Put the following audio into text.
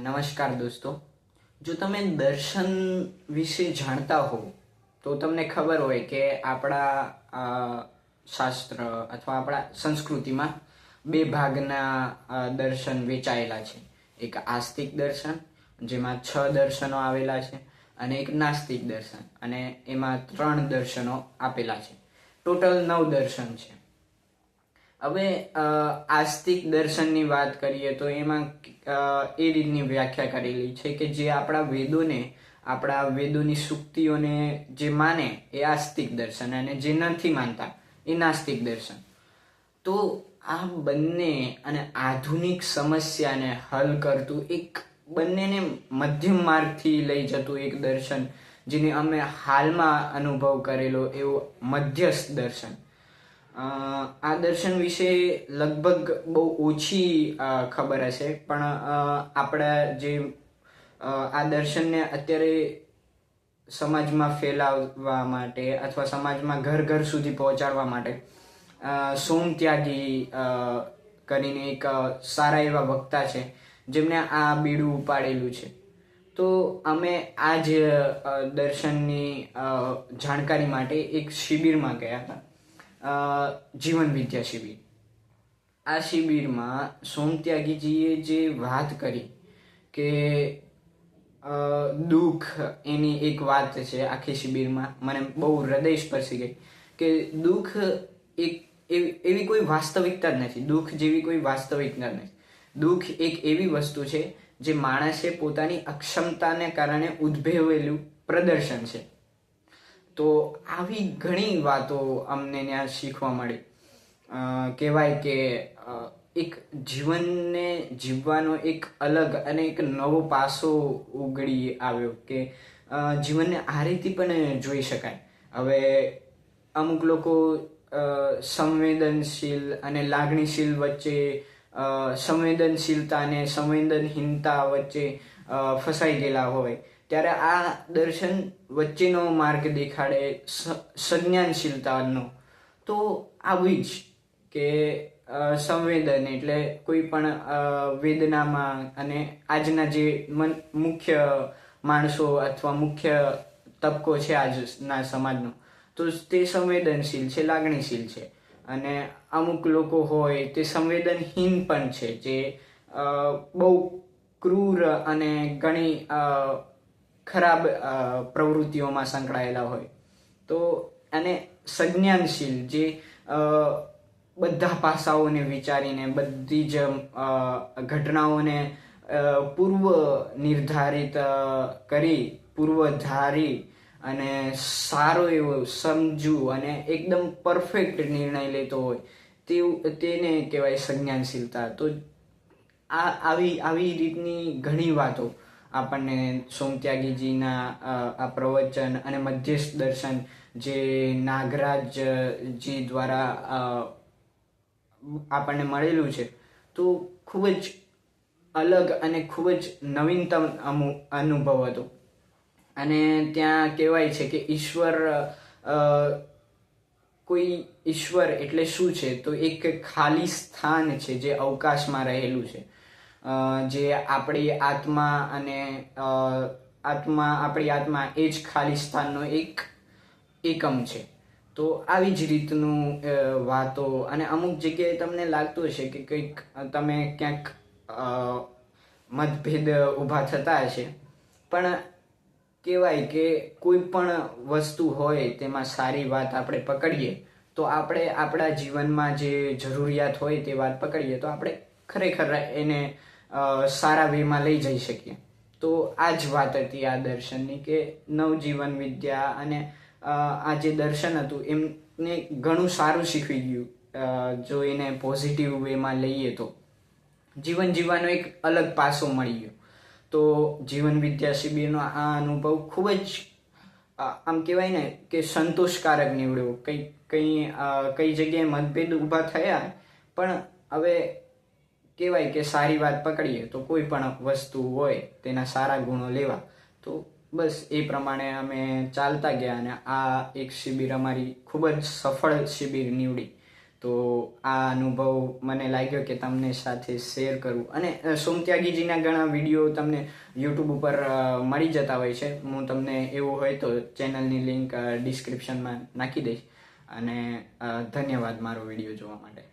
નમસ્કાર દોસ્તો, જો તમે દર્શન વિશે જાણતા હો તો તમને ખબર હોય કે આપણા શાસ્ત્ર અથવા આપણા સંસ્કૃતિમાં બે ભાગના દર્શન વેચાયેલા છે. એક આસ્તિક દર્શન, જેમાં 6 દર્શનો આવેલા છે, અને એક નાસ્તિક દર્શન, અને એમાં 3 દર્શનો આપેલા છે. ટોટલ 9 દર્શન છે. હવે આસ્તિક દર્શનની વાત કરીએ તો એમાં એ રીતની વ્યાખ્યા કરેલી છે કે જે આપણા વેદોની સૂક્તિઓને જે માને એ આસ્તિક દર્શન, અને જે નથી માનતા એ નાસ્તિક દર્શન. તો આ બંને અને આધુનિક સમસ્યાને હલ કરતું બંનેને મધ્યમ માર્ગથી લઈ જતું એક દર્શન, જેને અમે હાલમાં અનુભવ કરેલો એવું મધ્યસ્થ દર્શન. આ દર્શન વિશે લગભગ બહુ ઓછી ખબર હશે, પણ આપણા જે આ દર્શનને અત્યારે સમાજમાં ફેલાવવા માટે અથવા સમાજમાં ઘર ઘર સુધી પહોંચાડવા માટે સોમત્યાગી કરીને એક સારા એવા વક્તા છે, જેમને આ બીડું ઉપાડેલું છે. તો અમે આ જ દર્શનની જાણકારી માટે એક શિબિરમાં ગયા હતા, જીવન વિદ્યા શિબિર. આ શિબિરમાં સોમત્યાગીજીએ જે વાત કરી કે દુઃખ એની એક વાત છે આખી શિબિરમાં, મને બહુ હૃદય સ્પર્શી ગઈ કે દુઃખ એવી કોઈ વાસ્તવિકતા જ નથી. દુઃખ જેવી કોઈ વાસ્તવિકતા નથી. દુઃખ એક એવી વસ્તુ છે જે માણસે પોતાની અક્ષમતાને કારણે ઉદ્ભવેલું પ્રદર્શન છે. તો આવી ઘણી વાતો અમને ત્યાં શીખવા મળી. કહેવાય કે એક જીવનને જીવવાનો એક અલગ અને એક નવો પાસો ઉઘડી આવ્યો કે જીવનને આ રીતે પણ જોઈ શકાય. હવે અમુક લોકો સંવેદનશીલ અને લાગણીશીલ વચ્ચે, સંવેદનશીલતા અને સંવેદનહીનતા વચ્ચે ફસાઈ ગયેલા હોય, ત્યારે આ દર્શન વચ્ચેનો માર્ગ દેખાડે, સંજ્ઞાનશીલતાનો. તો આવી જ કે સંવેદન એટલે કોઈ પણ વેદનામાં, અને આજના જે મુખ્ય માણસો અથવા મુખ્ય તબકો છે આજના સમાજનો, તો તે સંવેદનશીલ છે, લાગણીશીલ છે. અને અમુક લોકો હોય તે સંવેદનહીન પણ છે, જે બહુ ક્રૂર અને ઘણી ખરાબ પ્રવૃત્તિઓમાં સંકળાયેલા હોય. તો અને સંજ્ઞાનશીલ, જે બધા પાસાઓને વિચારીને, બધી જ ઘટનાઓને પૂર્વ નિર્ધારિત કરી, પૂર્વધારી અને સારો એવો સમજુ અને એકદમ પરફેક્ટ નિર્ણય લેતો હોય, તેને કહેવાય સંજ્ઞાનશીલતા. તો આવી રીતની ઘણી વાતો આપણને સોમત્યાગીજીના આ પ્રવચન અને મધ્યસ્થ દર્શન જે નાગરાજજી દ્વારા આપણને મળેલું છે, તો ખૂબ જ અલગ અને ખૂબ જ નવીનતમ અનુભવ હતો. અને ત્યાં કહેવાય છે કે ઈશ્વર એટલે શું છે? તો એક ખાલી સ્થાન છે જે અવકાશમાં રહેલું છે, જે આપણી આત્મા અને આપણી આત્મા એ જ ખાલી સ્થાનનો એક એકમ છે. તો આવી જ રીતનું વાતો, અને અમુક જગ્યાએ તમને લાગતું હશે કે કંઈક તમે ક્યાંક મતભેદ ઊભા થતા હશે, પણ કહેવાય કે કોઈ પણ વસ્તુ હોય તેમાં સારી વાત આપણે પકડીએ તો આપણે આપણા જીવનમાં જે જરૂરિયાત હોય તે વાત પકડીએ તો આપણે ખરેખર એને સારા વેમાં લઈ જઈ શકીએ. તો આ જ વાત હતી આ દર્શનની, કે નવજીવન વિદ્યા અને આ જે દર્શન હતું એમને ઘણું સારું શીખવી ગયું. જો એને પોઝિટિવ વેમાં લઈએ તો જીવન જીવવાનો એક અલગ પાસો મળી ગયો. તો જીવન વિદ્યા શિબિરનો આ અનુભવ ખૂબ જ આમ કહેવાય ને કે સંતોષકારક નીવડ્યો. કઈ જગ્યાએ મતભેદ ઊભા થયા, પણ હવે કહેવાય કે સારી વાત પકડીએ તો કોઈ પણ વસ્તુ હોય તેના સારા ગુણો લેવા. તો બસ એ પ્રમાણે અમે ચાલતા ગયા, અને આ એક શિબિર અમારી ખૂબ જ સફળ શિબિર નીવડી. તો આ અનુભવ મને લાગ્યો કે તમને સાથે શેર કરું. અને સોમત્યાગીજીના ઘણા વિડીયો તમને યુટ્યુબ ઉપર મળી જતા હોય છે. હું તમને એવું હોય તો ચેનલની લિંક ડિસ્ક્રિપ્શનમાં નાખી દઈશ. અને ધન્યવાદ મારો વિડીયો જોવા માટે.